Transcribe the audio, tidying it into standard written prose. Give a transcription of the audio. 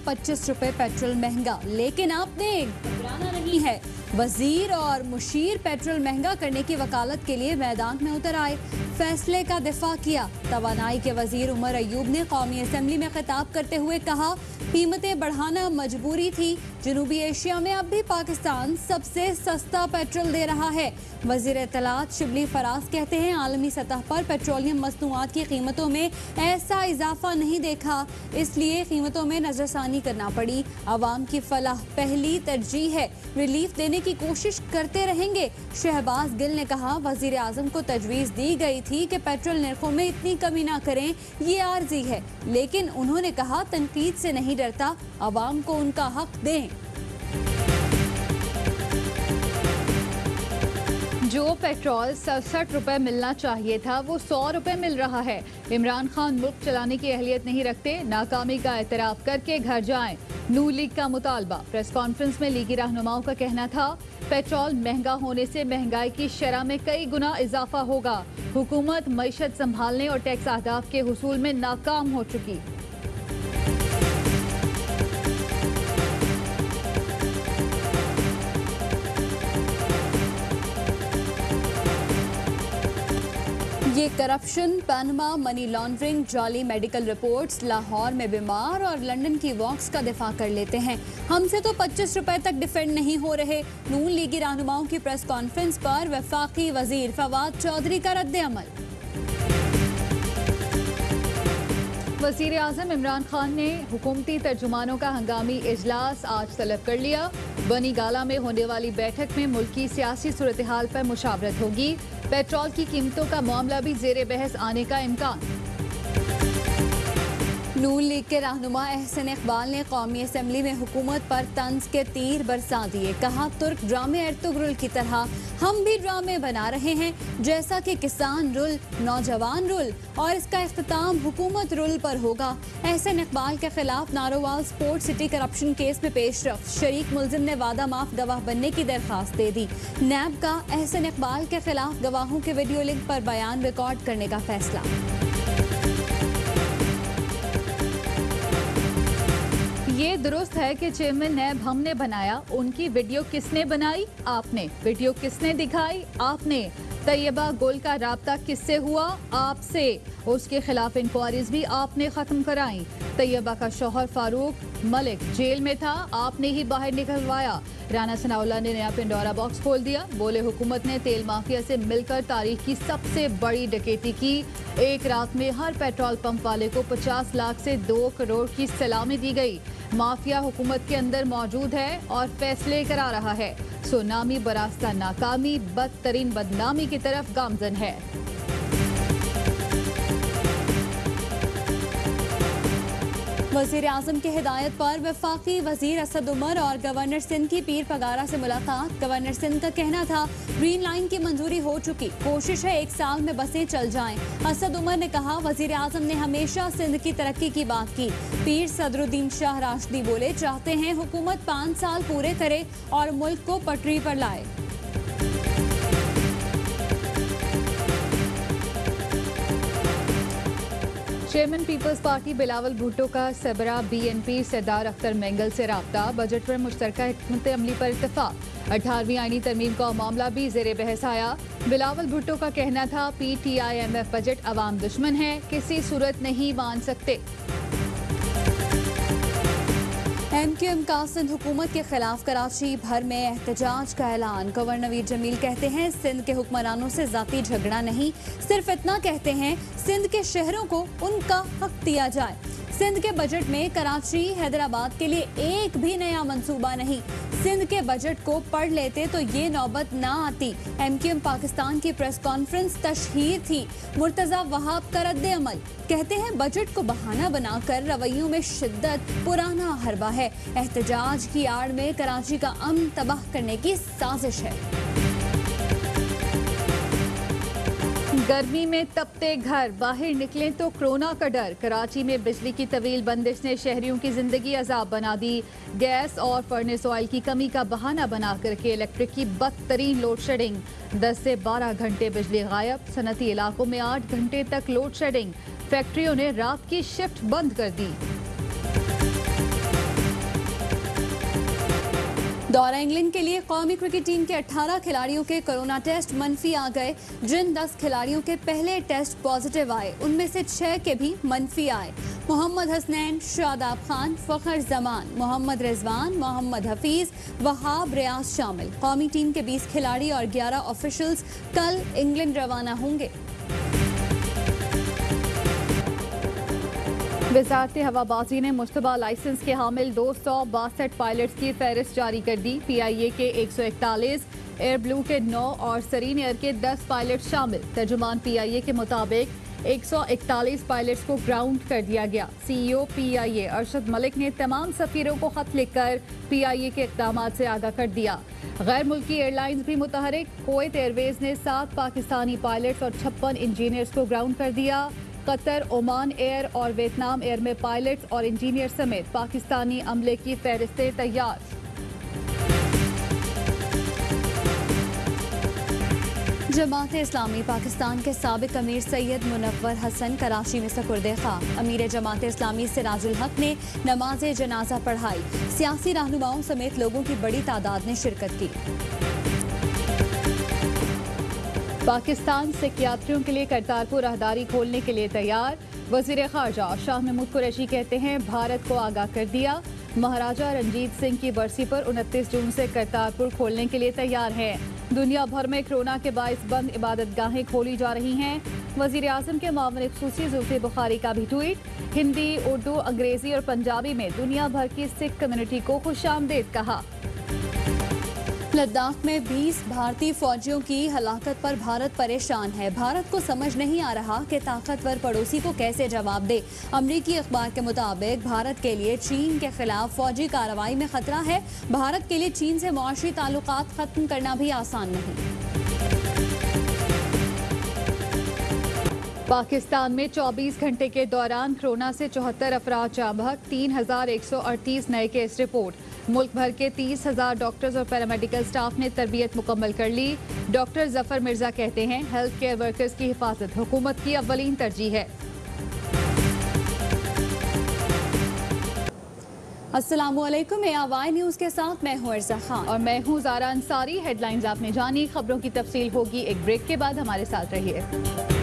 25 रुपए पेट्रोल महंगा, लेकिन आपने घबराना नहीं है। वजीर और मुशीर पेट्रोल महंगा करने की वकालत के लिए मैदान में उतर आए, फैसले का दिफा किया। तवानाई के वजीर उमर अयूब ने कौमी असम्बली में खिताब करते हुए कहा, कीमतें बढ़ाना मजबूरी थी। जनूबी एशिया में अब भी पाकिस्तान सबसे सस्ता पेट्रोल दे रहा है। वजीर इत्तलात शिबली फराज कहते हैं, आलमी सतह पर पेट्रोलियम मसनूआत की कीमतों में ऐसा इजाफा नहीं देखा, इसलिए कीमतों में नजरसानी करना पड़ी। आवाम की फलाह पहली तरजीह है, रिलीफ देने की कोशिश करते रहेंगे। शहबाज गिल ने कहा, वजीर आजम को तजवीज़ दी गई थी कि पेट्रोल निर्खों में इतनी कमी ना करें, ये आर्जी है, लेकिन उन्होंने कहा तनकीद से नहीं डरता, आवाम को उनका हक दें। जो पेट्रोल 67 रुपए मिलना चाहिए था वो 100 रुपए मिल रहा है। इमरान खान मुल्क चलाने की अहलियत नहीं रखते, नाकामी का एतराफ करके घर जाएं। नून लीग का मुतालबा। प्रेस कॉन्फ्रेंस में लीगी रहनुमाओं का कहना था, पेट्रोल महंगा होने से महंगाई की शरह में कई गुना इजाफा होगा। हुकूमत मईशत संभालने और टैक्स अहदाफ के हुसूल में नाकाम हो चुकी। ये करप्शन, पनामा, मनी लॉन्ड्रिंग, जाली मेडिकल रिपोर्ट्स, लाहौर में बीमार और लंदन की वॉक्स का दिफा कर लेते हैं। हमसे तो 25 रुपए तक डिफेंड नहीं हो रहे। नून लीगी रहनुमाओं की प्रेस कॉन्फ्रेंस पर वफाकी वजीर फवाद चौधरी का रद्द अमल। वज़ीर आज़म इमरान खान ने हुकूमती तर्जुमानों का हंगामी इजलास आज तलब कर लिया। बनी गाला में होने वाली बैठक में मुल्क की सियासी सूरत हाल पर मुशावरत होगी। पेट्रोल की कीमतों का मामला भी जेर बहस आने का इम्कान। नून लीग के रहनुमा एहसन इकबाल ने कौमी असम्बली में हुकूमत पर तंज के तीर बरसा दिए। कहा, तुर्क ड्रामे एर्तुगरुल की तरह हम भी ड्रामे बना रहे हैं, जैसा कि किसान रुल, नौजवान रुल और इसका इख्तिताम हुकूमत रुल पर होगा। एहसन इकबाल के खिलाफ Narowal sport city corruption case में पेशरफ्त। शरीक मुलजिम ने वादा माफ गवाह बनने की दरखास्त दे दी। नैब का एहसन इकबाल के खिलाफ गवाहों के वीडियो लिंक पर बयान रिकॉर्ड करने का फैसला। ये दुरुस्त है कि चेयरमैन नैब हमने बनाया, उनकी वीडियो किसने बनाई? आपने। वीडियो किसने दिखाई? आपने। तैयबा गुल का राब्ता किससे हुआ? आपसे। उसके खिलाफ इंक्वायरीज भी आपने खत्म कराई। तैयबा का शौहर फारूक मलिक जेल में था, आपने ही बाहर निकलवाया। राना सनाउल्लाह ने नया पिंडोरा बॉक्स खोल दिया। बोले, हुकूमत ने तेल माफिया से मिलकर तारीख की सबसे बड़ी डकैती की। एक रात में हर पेट्रोल पंप वाले को 50 लाख से 2 करोड़ की सलामी दी गई। माफिया हुकूमत के अंदर मौजूद है और फैसले करा रहा है। सुनामी बरास्ता नाकामी, बदतरीन बदनामी की तरफ गामजन है। वज़ीर आज़म की हिदायत पर वफाकी वज़ीर असद उमर और गवर्नर सिंध की पीर पगारा से मुलाकात। गवर्नर सिंध का कहना था, ग्रीन लाइन की मंजूरी हो चुकी, कोशिश है 1 साल में बसें चल जाएं। असद उमर ने कहा, वज़ीर आज़म ने हमेशा सिंध की तरक्की की बात की। पीर सदरुद्दीन शाह राशिदी बोले, चाहते हैं हुकूमत 5 साल पूरे करे और मुल्क को पटरी पर लाए। Chairman Peoples Party Bilawal Bhutto का सबरा BNP सरदार अख्तर मेंगल से राब्ता। बजट पर मुश्तरका हिकमत अमली पर इत्तफाक। 18वीं आईनी तरमीम का मामला भी जेर बहस आया। बिलावल भुट्टो का कहना था, PTIMF बजट अवाम दुश्मन है, किसी सूरत नहीं मान सकते। MQM का सिंध हुकूमत के खिलाफ कराची भर में एहतजाज का ऐलान। गवर्नर नवीद जमील कहते हैं, सिंध के हुक्मरानों से जाती झगड़ा नहीं, सिर्फ इतना कहते हैं सिंध के शहरों को उनका हक दिया जाए। सिंध के बजट में कराची हैदराबाद के लिए एक भी नया मंसूबा नहीं। सिंध के बजट को पढ़ लेते तो ये नौबत ना आती। MQM पाकिस्तान की प्रेस कॉन्फ्रेंस तशहीर थी। मुर्तजा वहाब का रद्द अमल। कहते हैं, बजट को बहाना बनाकर रवैयों में शिद्दत पुराना हरबा है। एहतजाज की आड़ में कराची का अमन तबाह करने की साजिश है। गर्मी में तपते घर, बाहर निकलें तो कोरोना का डर। कराची में बिजली की तवील बंदिश ने शहरियों की जिंदगी अजाब बना दी। गैस और फर्नेस ऑयल की कमी का बहाना बना करके इलेक्ट्रिक की बदतरीन लोड शेडिंग। 10 से 12 घंटे बिजली गायब। सनती इलाकों में 8 घंटे तक लोड शेडिंग। फैक्ट्रियों ने रात की शिफ्ट बंद कर दी। दौरा इंग्लैंड के लिए कौमी क्रिकेट टीम के 18 खिलाड़ियों के कोरोना टेस्ट मनफी आ गए। जिन 10 खिलाड़ियों के पहले टेस्ट पॉजिटिव आए उनमें से 6 के भी मनफी आए। मोहम्मद हसनैन, शादाब खान, फखर जमान, मोहम्मद रिजवान, मोहम्मद हफीज, वहाब रियाज शामिल। कौमी टीम के 20 खिलाड़ी और 11 ऑफिशियल्स कल इंग्लैंड रवाना होंगे। वजारत हवाबाजी ने मुश्तबा लाइसेंस के हामिल 262 पायलट्स की फहरिस्त जारी कर दी। PIA के 141, एयर ब्लू के 9 और सरीन एयर के 10 पायलट शामिल। तर्जुमान PIA के मुताबिक 141 पायलट्स को ग्राउंड कर दिया गया। CEO PIA अरशद मलिक ने तमाम सफीरों को खत लिखकर PIA के इक़दामात से आगाह कर दिया। गैर मुल्की एयरलाइंस भी मुतहरिक। कुवैत एयरवेज ने 7 पाकिस्तानी पायलट्स और 56 इंजीनियर्स को ग्राउंड कर दिया। कतर, ओमान एयर और वियतनाम एयर में पायलट्स और इंजीनियर समेत पाकिस्तानी अमले की फहरिस्तें तैयार। जमात इस्लामी पाकिस्तान के साबिक अमीर सैयद मुनव्वर हसन कराची में सपुर्दे खाक। अमीर जमात इस्लामी सिराजुल हक ने नमाज जनाजा पढ़ाई। सियासी रहनुमाओं समेत लोगों की बड़ी तादाद ने शिरकत की। पाकिस्तान सिख यात्रियों के लिए करतारपुर राहदारी खोलने के लिए तैयार। वजीर खारजा शाह महमूद कुरैशी कहते हैं भारत को आगाह कर दिया। महाराजा रंजीत सिंह की बरसी पर 29 जून से करतारपुर खोलने के लिए तैयार है। दुनिया भर में कोरोना के बायस बंद इबादत गाहें खोली जा रही हैं। वजीर आजम के मामले खुसूसी जुल्फिकार बुखारी का भी ट्वीट। हिंदी, उर्दू, अंग्रेजी और पंजाबी में दुनिया भर की सिख कम्युनिटी को खुशामदीद कहा। लद्दाख में 20 भारतीय फौजियों की हलाकत पर भारत परेशान है। भारत को समझ नहीं आ रहा कि ताकतवर पड़ोसी को कैसे जवाब दे। अमरीकी अखबार के मुताबिक भारत के लिए चीन के खिलाफ फौजी कार्रवाई में खतरा है। भारत के लिए चीन से मुआशी ताल्लुकात खत्म करना भी आसान नहीं। पाकिस्तान में 24 घंटे के दौरान कोरोना से 74 अफराद जाँ बहक। 3138 नए केस रिपोर्ट। मुल्क भर के 30,000 डॉक्टर्स और पैरामेडिकल स्टाफ ने तरबियत मुकम्मल कर ली। डॉक्टर जफर मिर्जा कहते हैं हेल्थ केयर वर्कर्स की हिफाजत हुकूमत की अव्वलीन तरजीह है। अस्सलामुअलैकुम, AY न्यूज़ के साथ मैं हूं अर्ज़ा खान और मैं हूं ज़ारा अंसारी। हेडलाइंस आपने जानी, खबरों की तफसील होगी एक ब्रेक के बाद। हमारे साथ रहिए।